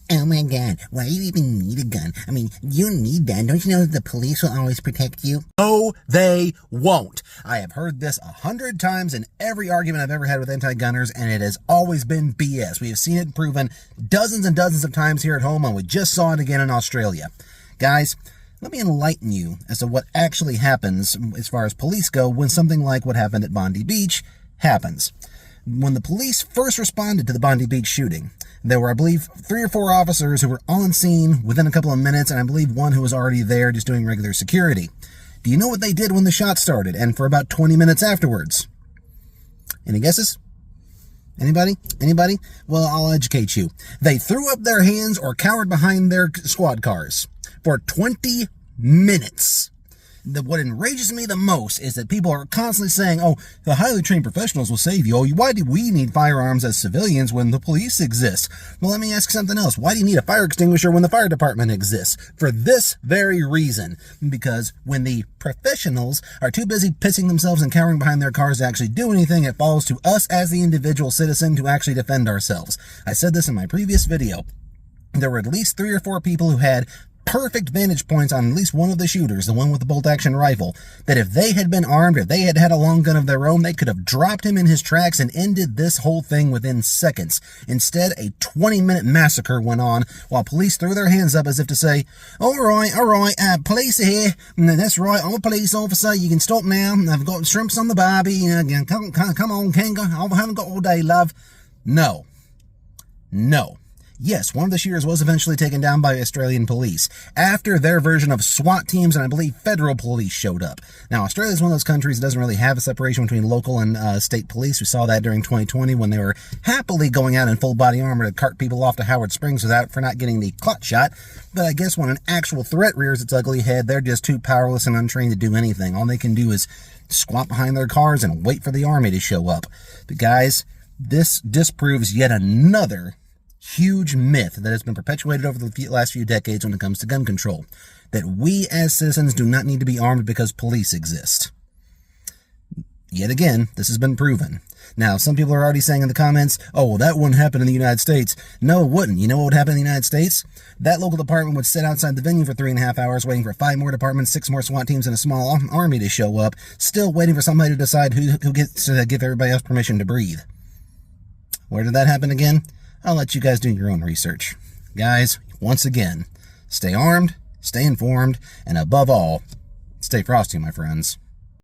Oh my God, why do you even need a gun? I mean, you need that. Don't you know that the police will always protect you? No, they won't. I have heard this 100 times in every argument I've ever had with anti-gunners, and it has always been BS. We have seen it proven dozens and dozens of times here at home, and we just saw it again in Australia. Guys, let me enlighten you as to what actually happens as far as police go when something like what happened at Bondi Beach happens. When the police first responded to the Bondi Beach shooting, there were, I believe, 3 or 4 officers who were on scene within a couple of minutes, and I believe one who was already there just doing regular security. Do you know what they did when the shot started and for about 20 minutes afterwards? Any guesses? Anybody? Anybody? Well, I'll educate you. They threw up their hands or cowered behind their squad cars for 20 minutes. What enrages me the most is that people are constantly saying, oh, the highly trained professionals will save you. Oh, why do we need firearms as civilians when the police exist? Well, let me ask something else. Why do you need a fire extinguisher when the fire department exists? For this very reason. Because when the professionals are too busy pissing themselves and cowering behind their cars to actually do anything, it falls to us as the individual citizen to actually defend ourselves. I said this in my previous video. There were at least 3 or 4 people who had perfect vantage points on at least one of the shooters, the one with the bolt-action rifle, that if they had been armed, if they had had a long gun of their own, they could have dropped him in his tracks and ended this whole thing within seconds. Instead, a 20-minute massacre went on while police threw their hands up as if to say, all right, police are here. That's right, I'm a police officer. You can stop now. I've got shrimps on the barbie. Come on, Kanga. I haven't got all day, love. No. Yes, one of the shooters was eventually taken down by Australian police after their version of SWAT teams and I believe federal police showed up. Now, Australia is one of those countries that doesn't really have a separation between local and state police. We saw that during 2020 when they were happily going out in full body armor to cart people off to Howard Springs for not getting the clot shot. But I guess when an actual threat rears its ugly head, they're just too powerless and untrained to do anything. All they can do is squat behind their cars and wait for the army to show up. But guys, this disproves yet another huge myth that has been perpetuated over the last few decades when it comes to gun control, that we as citizens do not need to be armed because police exist. Yet again, this has been proven. Now, some people are already saying in the comments, oh, well, that wouldn't happen in the United States. No, it wouldn't. You know what would happen in the United States? That local department would sit outside the venue for 3.5 hours waiting for 5 more departments, 6 more SWAT teams, and a small army to show up, still waiting for somebody to decide who gets to give everybody else permission to breathe. Where did that happen again? I'll let you guys do your own research. Guys, once again, stay armed, stay informed, and above all, stay frosty, my friends.